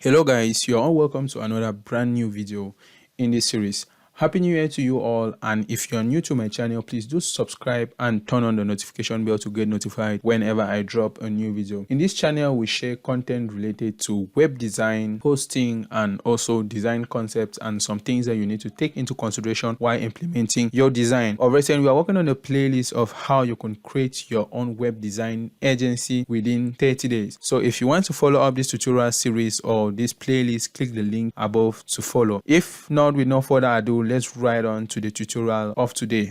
Hello guys, you are all welcome to another brand new video in this series. Happy New Year to you all, and if you are new to my channel, please do subscribe and turn on the notification bell to get notified whenever I drop a new video. In this channel, we share content related to web design, hosting, and also design concepts and some things that you need to take into consideration while implementing your design. Obviously, we are working on a playlist of how you can create your own web design agency within 30 days. So if you want to follow up this tutorial series or this playlist, click the link above to follow. If not, with no further ado, let's ride on to the tutorial of today.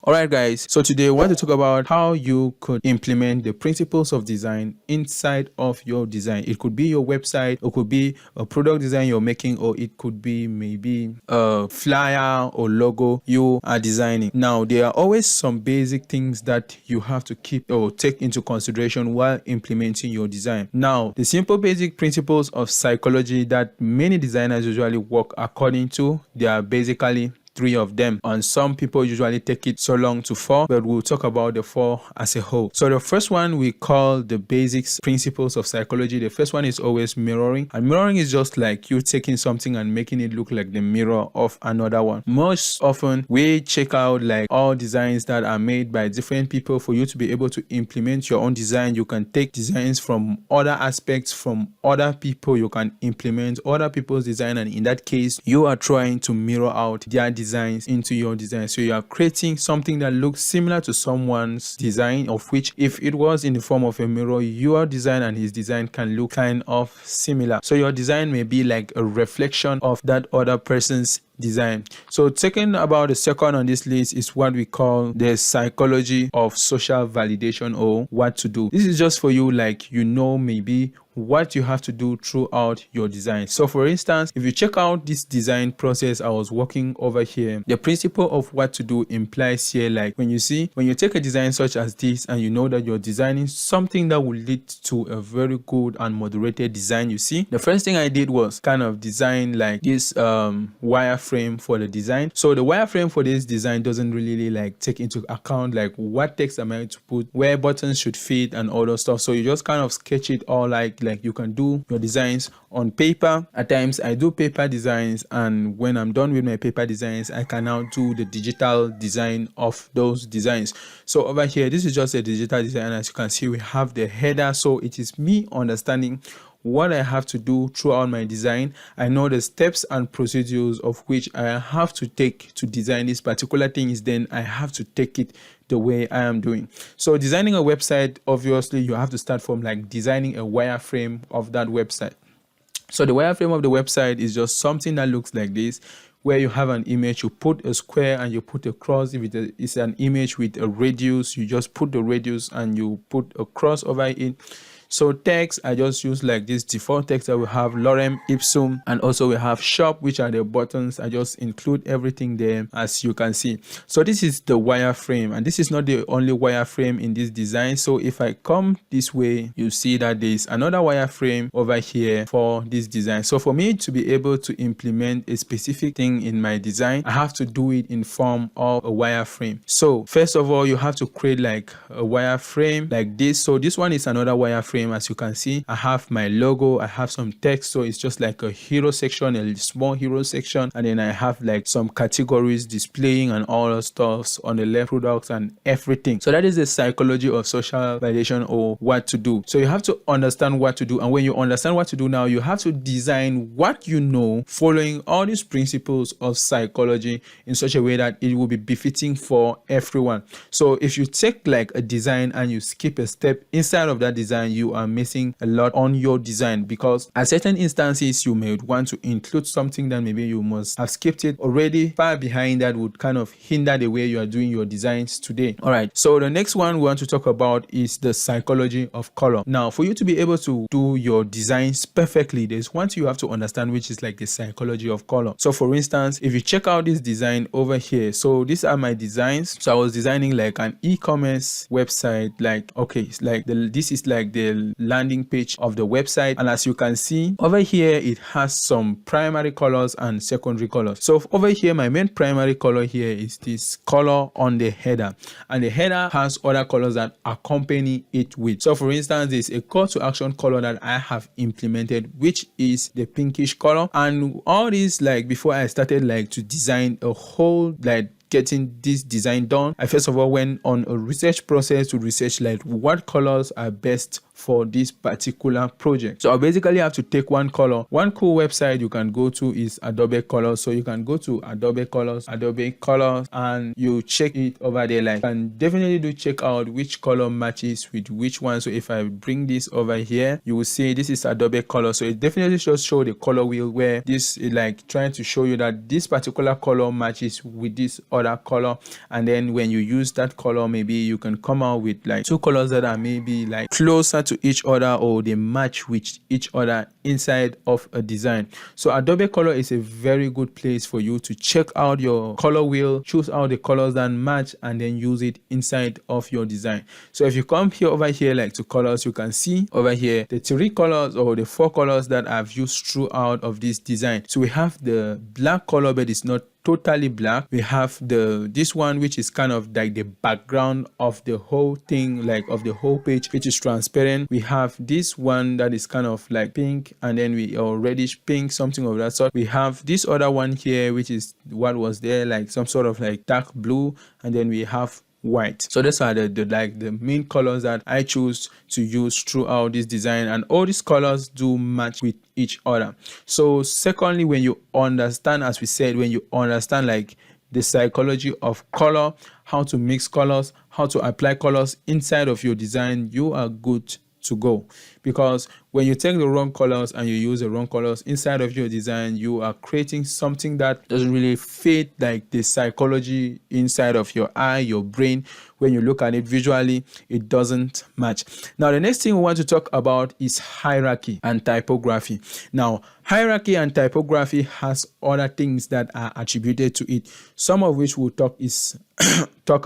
Alright guys, so today I want to talk about how you could implement the principles of design inside of your design. It could be your website, it could be a product design you're making, or it could be maybe a flyer or logo you are designing. Now, there are always some basic things that you have to keep or take into consideration while implementing your design. Now, the simple basic principles of psychology that many designers usually work according to, they are basically 3 of them, and some people usually take it so long to 4, but we'll talk about the 4 as a whole. So the first one we call the basics principles of psychology. The first one is always mirroring, and mirroring is just like you taking something and making it look like the mirror of another one. Most often we check out like all designs that are made by different people. For you to be able to implement your own design, you can take designs from other aspects from other people. You can implement other people's design, and in that case you are trying to mirror out their designs into your design. So you are creating something that looks similar to someone's design, of which if it was in the form of a mirror, your design and his design can look kind of similar. So your design may be like a reflection of that other person's design. So talking about the second on this list is what we call the psychology of social validation, or what to do. This is just for you, like, you know, maybe what you have to do throughout your design. So for instance, if you check out this design process I was working over here, the principle of what to do implies here, like when you take a design such as this and you know that you're designing something that will lead to a very good and moderated design, you see, the first thing I did was kind of design like this wireframe for the design. So the wireframe for this design doesn't really like take into account like what text am I to put, where buttons should fit and all those stuff. So you just kind of sketch it all like you can do your designs on paper. At times I do paper designs, and when I'm done with my paper designs, I can now do the digital design of those designs. So over here, this is just a digital design. As you can see, we have the header. So it is me understanding what I have to do throughout my design. I know the steps and procedures of which I have to take to design this particular thing, is then I have to take it the way I am doing. So designing a website, obviously you have to start from like designing a wireframe of that website. So the wireframe of the website is just something that looks like this, where you have an image, you put a square and you put a cross. If it's an image with a radius, you just put the radius and you put a cross over it. So text, I just use like this default text that we have lorem ipsum, and also we have shop, which are the buttons. I just include everything there, as you can see. So this is the wireframe, and this is not the only wireframe in this design. So if I come this way, you see that there's another wireframe over here for this design. So for me to be able to implement a specific thing in my design, I have to do it in form of a wireframe. So first of all, you have to create like a wireframe like this. So this one is another wireframe. As you can see, I have my logo, I have some text, so it's just like a hero section, a small hero section, and then I have like some categories displaying and all the stuff on the left, products and everything. So that is the psychology of social validation, or what to do. So you have to understand what to do, and when you understand what to do, now you have to design what you know following all these principles of psychology in such a way that it will be befitting for everyone. So if you take like a design and you skip a step inside of that design, you are missing a lot on your design, because at certain instances you may want to include something that maybe you must have skipped it already. Far behind that would kind of hinder the way you are doing your designs today. All right, so the next one we want to talk about is the psychology of color. Now, for you to be able to do your designs perfectly, there's one thing you have to understand, which is like the psychology of color. So for instance, if you check out this design over here, so these are my designs. So I was designing like an e-commerce website, like, okay, it's like this is like the the landing page of the website. And as you can see over here, it has some primary colors and secondary colors. So over here, my main primary color here is this color on the header, and the header has other colors that accompany it with. So for instance, there's a call to action color that I have implemented, which is the pinkish color. And all this, like before I started like to design a whole like getting this design done, I first of all went on a research process to research like what colors are best for this particular project. So I basically have to take one color. One cool website you can go to is Adobe Colors. So you can go to Adobe Colors, and you check it over there. Like, and definitely do check out which color matches with which one. So if I bring this over here, you will see this is Adobe Colors. So it definitely just show the color wheel where this is like trying to show you that this particular color matches with this other color. And then when you use that color, maybe you can come out with like two colors that are maybe like closer to each other, or they match with each other inside of a design. So Adobe Color is a very good place for you to check out your color wheel, choose out the colors that match, and then use it inside of your design. So if you come here over here like to colors, you can see over here the three colors or the four colors that I've used throughout of this design. So we have the black color, but it's not totally black. We have this one, which is kind of like the background of the whole thing, like of the whole page, which is transparent. We have this one that is kind of like pink, and then we or reddish pink, something of that sort. We have this other one here, which is what was there, like some sort of like dark blue, and then we have white. So these are the main colors that I choose to use throughout this design, and all these colors do match with each other. So secondly, when you understand, as we said, when you understand like the psychology of color, how to mix colors, how to apply colors inside of your design, you are good to go. Because when you take the wrong colors and you use the wrong colors inside of your design, you are creating something that doesn't really fit like the psychology inside of your eye, your brain. When you look at it visually, it doesn't match. Now, the next thing we want to talk about is hierarchy and typography. Now, hierarchy and typography has other things that are attributed to it. Some of which we'll talk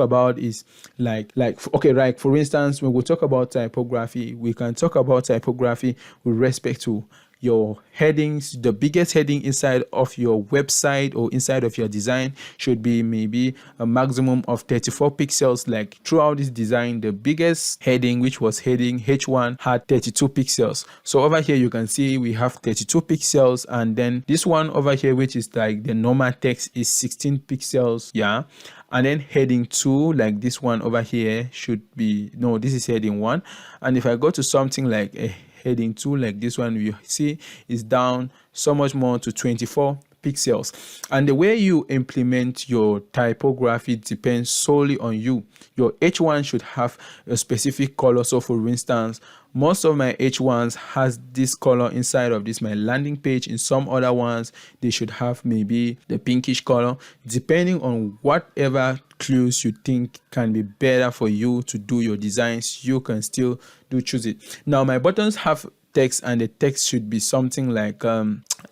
about is like okay, right. For instance, when we talk about typography, we can talk about typography with respect to your headings. The biggest heading inside of your website or inside of your design should be maybe a maximum of 34 pixels. Like throughout this design, the biggest heading, which was heading H1, had 32 pixels. So over here you can see we have 32 pixels, and then this one over here, which is like the normal text, is 16 pixels. Yeah. And then heading 2, like this one over here, should be, no, this is heading 1. And if I go to something like a heading 2, like this one, you see is down so much more to 24 pixels. And the way you implement your typography depends solely on you. Your H1 should have a specific color. So for instance, most of my H1s has this color inside of this my landing page. In some other ones, they should have maybe the pinkish color, depending on whatever clues you think can be better for you to do your designs. You can still choose it. Now my buttons have text, and the text should be something like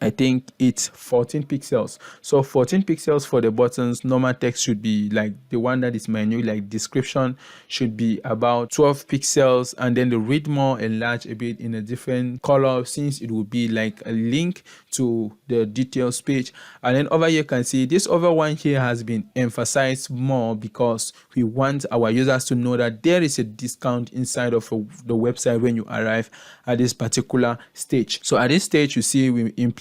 I think it's 14 pixels. So 14 pixels for the buttons. Normal text should be like the one that is menu, like description, should be about 12 pixels, and then the read more enlarge a bit in a different color, since it will be like a link to the details page. And then over here you can see this other one here has been emphasized more because we want our users to know that there is a discount inside of the website when you arrive at this particular stage. So at this stage, you see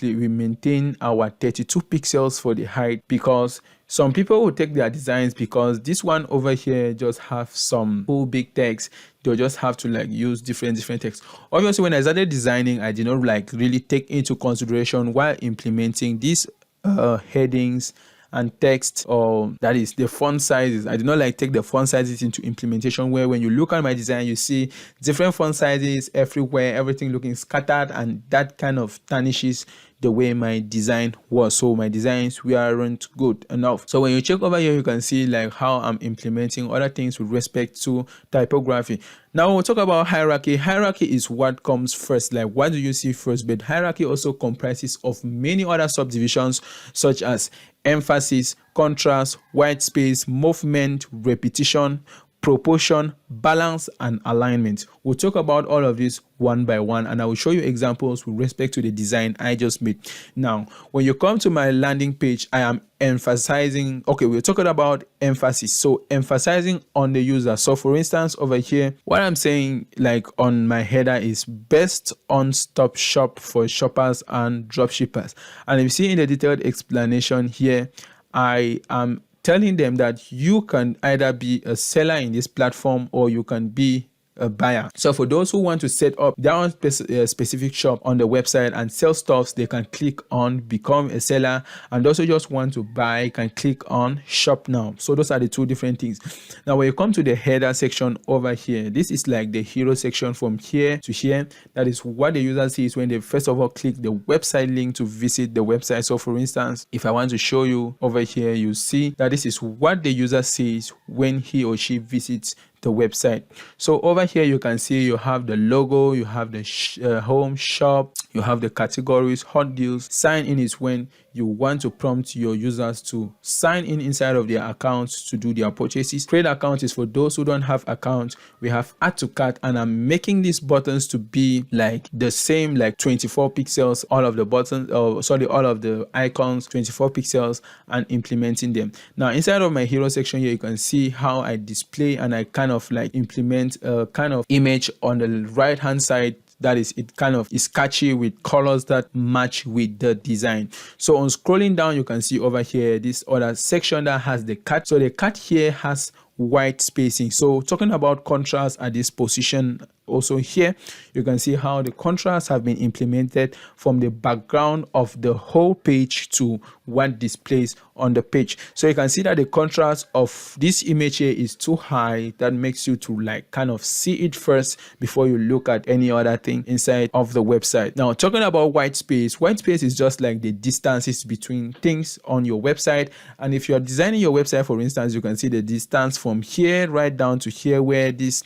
we maintain our 32 pixels for the height, because some people will take their designs, because this one over here just have some full big text. They'll just have to like use different text. Obviously, when I started designing, I did not like really take into consideration while implementing these headings and text, or that is the font sizes. I did not like take the font sizes into implementation, where when you look at my design, you see different font sizes everywhere, everything looking scattered, and that kind of tarnishes the way my design was. So my designs weren't good enough. So when you check over here, you can see like how I'm implementing other things with respect to typography. Now we'll talk about hierarchy. Hierarchy is what comes first, like what do you see first? But hierarchy also comprises of many other subdivisions, such as emphasis, contrast, white space, movement, repetition, proportion, balance, and alignment. We'll talk about all of this one by one, and I will show you examples with respect to the design I just made. Now, when you come to my landing page, I am emphasizing, okay, we're talking about emphasis. So emphasizing on the user. So for instance, over here, what I'm saying like on my header is best on-stop shop for shoppers and dropshippers. And if you see in the detailed explanation here, I am telling them that you can either be a seller in this platform or you can be a buyer. So for those who want to set up their own specific shop on the website and sell stuffs, they can click on become a seller, and those who just want to buy can click on shop now. So those are the two different things. Now when you come to the header section over here, this is like the hero section from here to here. That is what the user sees when they first of all click the website link to visit the website. So for instance, if I want to show you over here, you see that this is what the user sees when he or she visits the website. So over here you can see you have the logo, you have the home, shop, you have the categories, hot deals. Sign in is when you want to prompt your users to sign in inside of their accounts to do their purchases. Create account is for those who don't have accounts. We have add to cart, and I'm making these buttons to be like the same, like 24 pixels, all of the buttons, all of the icons, 24 pixels, and implementing them. Now inside of my hero section here, you can see how I display and I kind of like implement a kind of image on the right hand side. That is, it kind of is catchy with colors that match with the design. So on scrolling down, you can see over here this other section that has the cut. So the cut here has white spacing. So talking about contrast at this position, also here you can see how the contrasts have been implemented from the background of the whole page to what displays on the page. So you can see that the contrast of this image here is too high. That makes you to like kind of see it first before you look at any other thing inside of the website. Now talking about white space is just like the distances between things on your website. And if you are designing your website, for instance, you can see the distance from here right down to here where this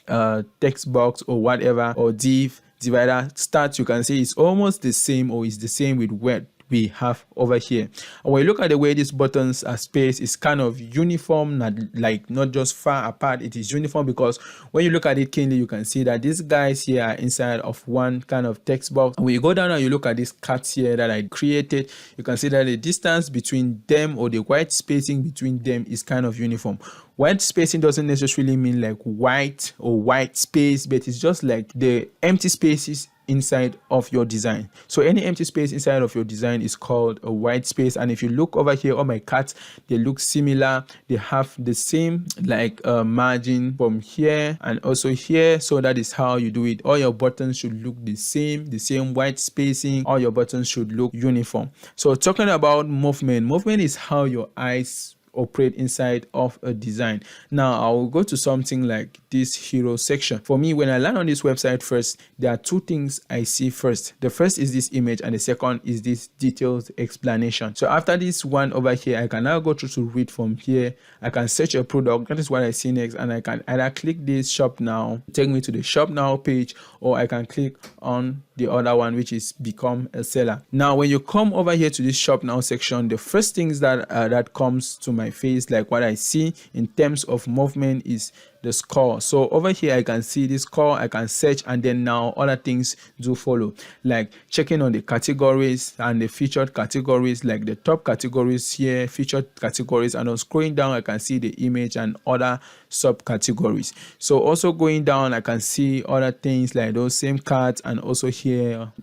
text box or whatever or div divider starts. You can see it's almost the same, or it's the same with where we have over here. And when you look at the way these buttons are spaced, it's kind of uniform, not just far apart. It is uniform because when you look at it keenly, you can see that these guys here are inside of one kind of text box. And when you go down and you look at these cuts here that I created, you can see that the distance between them, or the white spacing between them, is kind of uniform. White spacing doesn't necessarily mean like white or white space, but it's just like the empty spaces inside of your design. So any empty space inside of your design is called a white space. And if you look over here, all my cuts, they look similar. They have the same like margin from here and also here. So that is how you do it. All your buttons should look the same white spacing. All your buttons should look uniform. So talking about movement is how your eyes operate inside of a design. Now I will go to something like this hero section. For me, when I land on this website first, there are two things I see first. The first is this image, and the second is this detailed explanation. So after this one over here, I can now go through to read from here. I can search a product. That is what I see next, and I can either click this shop now, take me to the shop now page, or I can click on the other one, which is become a seller. Now when you come over here to this shop now section, the first things that that comes to my face, like what I see in terms of movement, is the score. So over here I can see this score, I can search, and then now other things do follow, like checking on the categories and the featured categories, like the top categories here, featured categories, and on scrolling down I can see the image and other subcategories. So also going down I can see other things like those same cards, and also here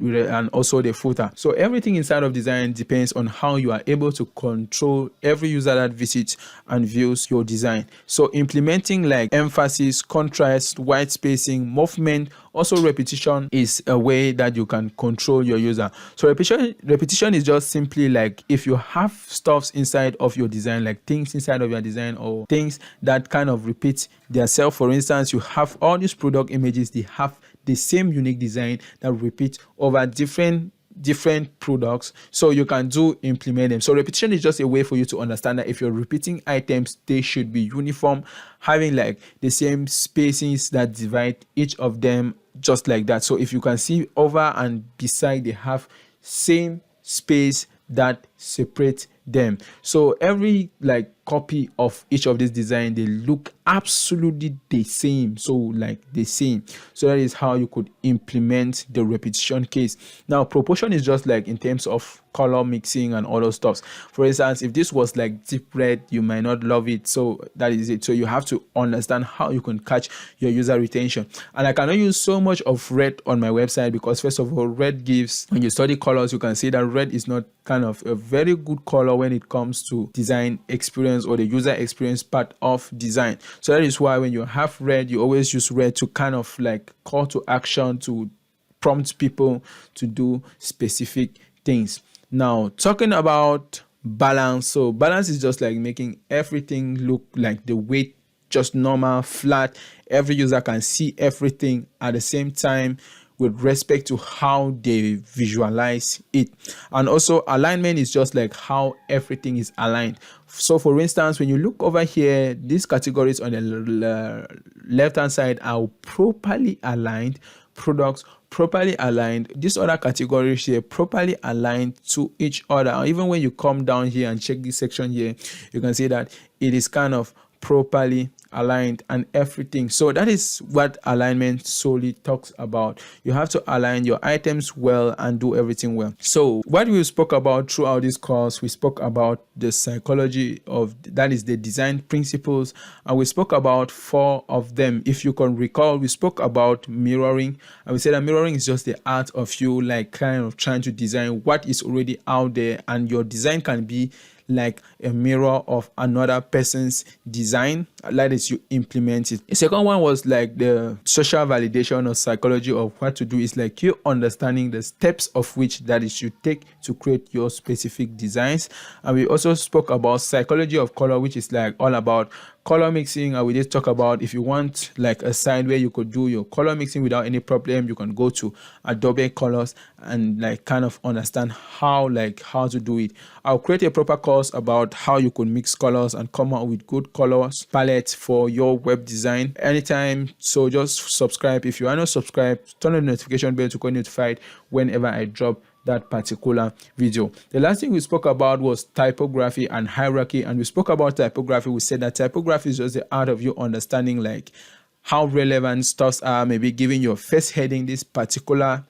and also the footer. So everything inside of design depends on how you are able to control every user that visits and views your design. So implementing like emphasis, contrast, white spacing, movement, also repetition is a way that you can control your user. So repetition is just simply like if you have stuffs inside of your design, like things inside of your design or things that kind of repeat themselves. For instance, you have all these product images, they have the same unique design that repeat over different products, so you can implement them. So repetition is just a way for you to understand that if you're repeating items, they should be uniform, having like the same spacings that divide each of them, just like that. So if you can see over and beside, they have same space that separate them. So every like copy of each of these designs. They look absolutely the same, so like the same. So that is how you could implement the repetition case. Now proportion is just like in terms of color mixing and all those stuff. For instance, if this was like deep red, you might not love it, so that is it. So you have to understand how you can catch your user retention. And I cannot use so much of red on my website because first of all, red gives, when you study colors, you can see that red is not kind of a very good color when it comes to design experience or the user experience part of design. So that is why when you have red, you always use red to kind of like call to action, to prompt people to do specific things. Now talking about balance, so balance is just like making everything look like the way, just normal, flat. Every user can see everything at the same time with respect to how they visualize it. And also alignment is just like how everything is aligned. So for instance, when you look over here, these categories on the left hand side are properly aligned, products properly aligned, these other categories here properly aligned to each other. Even when you come down here and check this section here, you can see that it is kind of properly aligned and everything. So that is what alignment solely talks about. You have to align your items well and do everything well. So what we spoke about throughout this course, we spoke about the psychology of, that is the design principles, and we spoke about 4 of them. If you can recall, we spoke about mirroring, and we said that mirroring is just the art of you like kind of trying to design what is already out there, and your design can be like a mirror of another person's design. That is, you implement it. The second one was like the social validation or psychology of what to do. Is like you understanding the steps of which that is you take to create your specific designs. And we also spoke about psychology of color, which is like all about color mixing. And we did talk about if you want like a site where you could do your color mixing without any problem, you can go to Adobe Colors and like kind of understand how to do it. I'll create a proper course about how you could mix colors and come out with good colors palette for your web design anytime. So just subscribe. If you are not subscribed, turn on the notification bell to get notified whenever I drop that particular video. The last thing we spoke about was typography and hierarchy. And we spoke about typography. We said that typography is just the art of you understanding like how relevant stuffs are, maybe giving your first heading this particular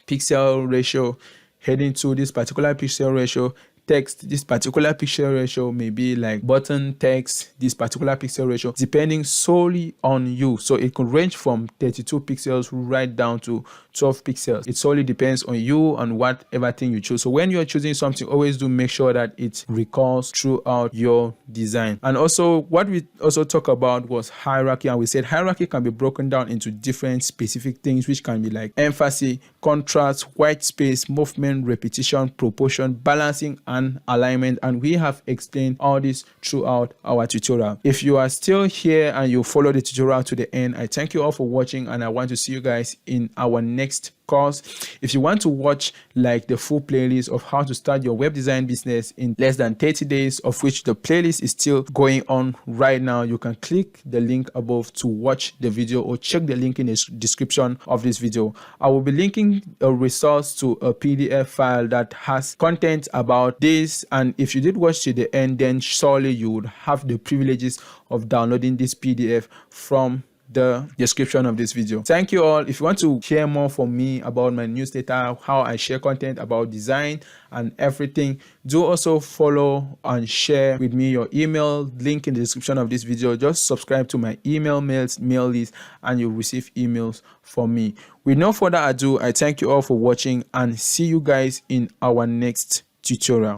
pixel ratio, heading to this particular pixel ratio, text this particular pixel ratio, maybe like button text this particular pixel ratio, depending solely on you. So it could range from 32 pixels right down to 12 pixels. It solely depends on you and whatever thing you choose. So when you're choosing something, always do make sure that it recalls throughout your design. And also what we also talk about was hierarchy, and we said hierarchy can be broken down into different specific things, which can be like emphasis, contrast, white space, movement, repetition, proportion, balancing, and alignment. And we have explained all this throughout our tutorial. If you are still here and you follow the tutorial to the end, I thank you all for watching, and I want to see you guys in our next course. If you want to watch like the full playlist of how to start your web design business in less than 30 days, of which the playlist is still going on right now, you can click the link above to watch the video, or check the link in the description of this video. I will be linking a resource to a PDF file that has content about this, and if you did watch to the end, then surely you would have the privileges of downloading this PDF from the description of this video. Thank you all. If you want to hear more from me about my newsletter, how I share content about design and everything, do also follow and share with me your email link in the description of this video. Just subscribe to my mail list and you'll receive emails from me. With no further ado, I thank you all for watching and see you guys in our next tutorial.